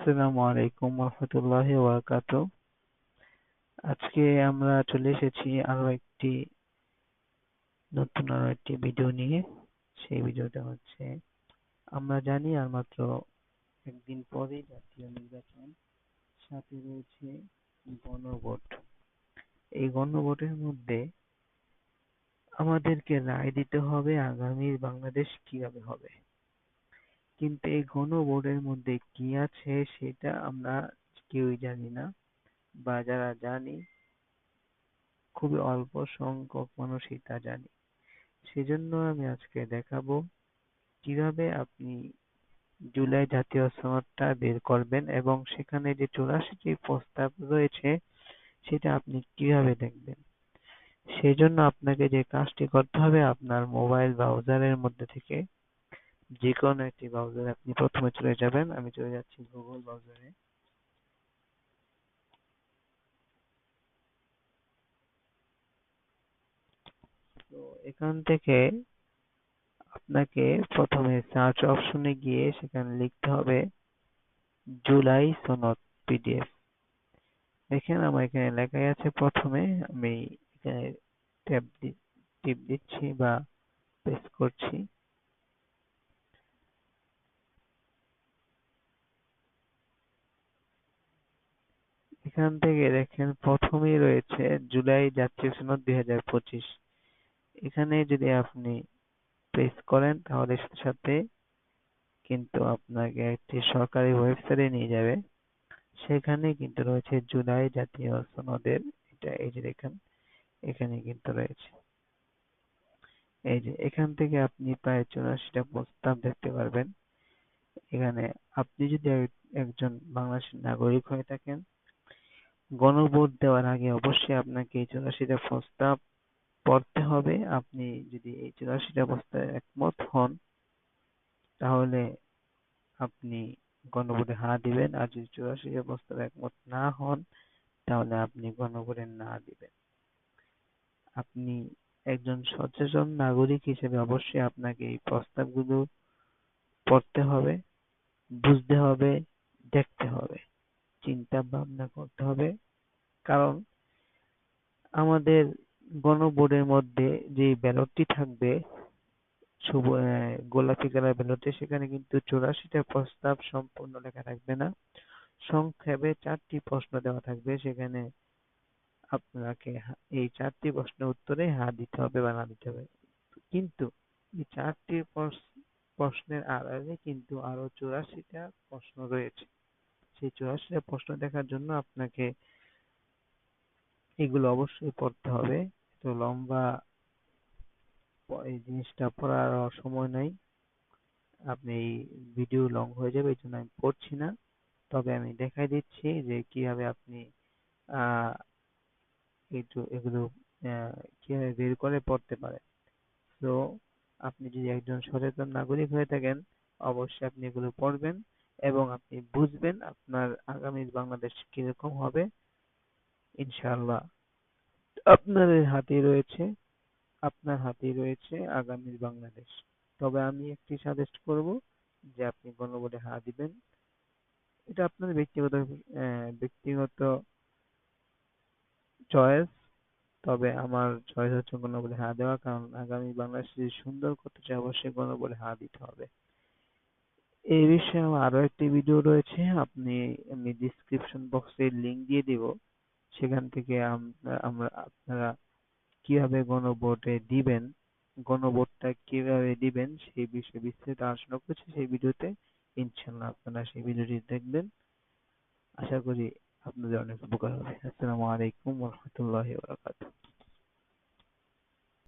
আসসালামু আলাইকুম রহমতুল্লাহি ওয়া বারাকাতুহু। আজকে আমরা চলে এসেছি আরো একটি ভিডিও নিয়ে। সেই ভিডিওটা হচ্ছে, আমরা জানি আর মাত্র একদিন পরেই জাতীয় নির্বাচন, সাথে রয়েছে গণভোট। এই গণভোটের মধ্যে আমাদেরকে রায় দিতে হবে আগামীর বাংলাদেশ কিভাবে হবে। কিন্তু এই গণভোটের মধ্যে কি আছে সেটা আমরা কেউই জানি না, বা যারা জানি খুবই অল্প সংখ্যক মানুষই তা জানে। সেজন্য আমি আজকে দেখাবো কিভাবে আপনি জুলাই জাতীয় সনদটা বের করবেন এবং সেখানে যে 84টি প্রস্তাব রয়েছে সেটা আপনি কিভাবে দেখবেন। সেজন্য আপনাকে যে কাজটি করতে হবে, আপনার মোবাইল ব্রাউজারের মধ্যে থেকে যে কোনো একটি ব্রাউজারে আপনি প্রথমে চলে যাবেন। আমি চলে যাচ্ছি গুগল ব্রাউজারে। তো এখান থেকে আপনাকে প্রথমে সার্চ অপশনে গিয়ে সেখানে লিখতে হবে জুলাই সনদ পিডিএফ। দেখেন আমার এখানে লেখাই আছে। প্রথমে আমি এখানে টিপ দিচ্ছি বা প্রেস করছি। এখান থেকে দেখেন প্রথমেই রয়েছে জুলাই জাতীয় সনদ 2025। এখানে যদি আপনি প্রেস করেন তাহলে সাথে সাথে কিন্তু আপনাকে একটি সরকারি ওয়েবসাইটে নিয়ে যাবে। সেখানে কিন্তু রয়েছে জুলাই জাতীয় সনদের, এটা এই যে দেখেন এখানে কিন্তু রয়েছে। এই যে এখান থেকে আপনি প্রায় 84টা প্রস্তাব দেখতে পারবেন। এখানে আপনি যদি একজন বাংলাদেশের নাগরিক হয়ে থাকেন, গণভোট দেওয়ার আগে অবশ্যই আপনাকে এই 84টা প্রস্তাব পড়তে হবে। আপনি যদি এই 84টা প্রস্তাবে একমত হন তাহলে আপনি গণভোটে হ্যাঁ দিবেন, আর যদি 84টা প্রস্তাবে একমত না হন তাহলে আপনি গণভোটে না দিবেন। আপনি একজন সচেতন নাগরিক হিসেবে অবশ্যই আপনাকে এই প্রস্তাবগুলো পড়তে হবে, বুঝতে হবে, দেখতে হবে, চিন্তা ভাবনা করতে হবে। কারণ আমাদের গণভোটের মধ্যে যে ব্যালটটি থাকবে, গোলাপি কালার ব্যালটে, সেখানে কিন্তু 84টা প্রস্তাব সম্পূর্ণ লেখা থাকবে না। সংক্ষেপে 4টি প্রশ্ন দেওয়া থাকবে। সেখানে আপনাকে এই 4টি প্রশ্নের উত্তরে হ্যাঁ দিতে হবে বা না দিতে হবে। কিন্তু এই 4টি প্রশ্নের আড়ালে কিন্তু আরো 84টা প্রশ্ন রয়েছে। সেই 84টা প্রশ্ন দেখার জন্য আপনাকে এগুলো অবশ্যই পড়তে হবে। তো লম্বা এই জিনিসটা পড়ার সময় নাই। আপনি এই ভিডিও লং হয়ে যাবে, এই জন্য আমি পড়ছি না। তবে আমি দেখাই দিচ্ছি যে কিভাবে আপনি আহ এগুলো কিভাবে বের করে পড়তে পারেন। তো আপনি যদি একজন সচেতন নাগরিক হয়ে থাকেন অবশ্যই আপনি এগুলো পড়বেন এবং আপনি বুঝবেন আপনার আগামী বাংলাদেশ কিরকম হবে। ইনশাআল্লাহ আপনার হাতেই রয়েছে আগামীর বাংলাদেশ। তবে আমি একটি সাজেস্ট করব যে আপনি গণভোটে হ্যাঁ দিবেন। এটা আপনার ব্যক্তিগত চয়েস। তবে আমার চয়েস হচ্ছে গণভোটে হ্যাঁ দেওয়া, কারণ আগামী বাংলাদেশ যদি সুন্দর করতে চাই অবশ্যই গণভোটে হ্যাঁ দিতে হবে। এই বিষয়ে আমার আরো একটি ভিডিও রয়েছে, আমি ডিসক্রিপশন বক্সে লিংক দিয়ে দিব। সেখান থেকে আপনারা কিভাবে গণভোটটা কিভাবে দিবেন সেই বিষয়ে বিস্তারিত আলোচনা করছি সেই ভিডিওতে। ইনশাআল্লাহ আপনারা সেই ভিডিওটি দেখবেন। আশা করি আপনাদের অনেক উপকার হবে। আসসালামু আলাইকুম ওয়া রাহমাতুল্লাহি ওয়া বারাকাতুহু।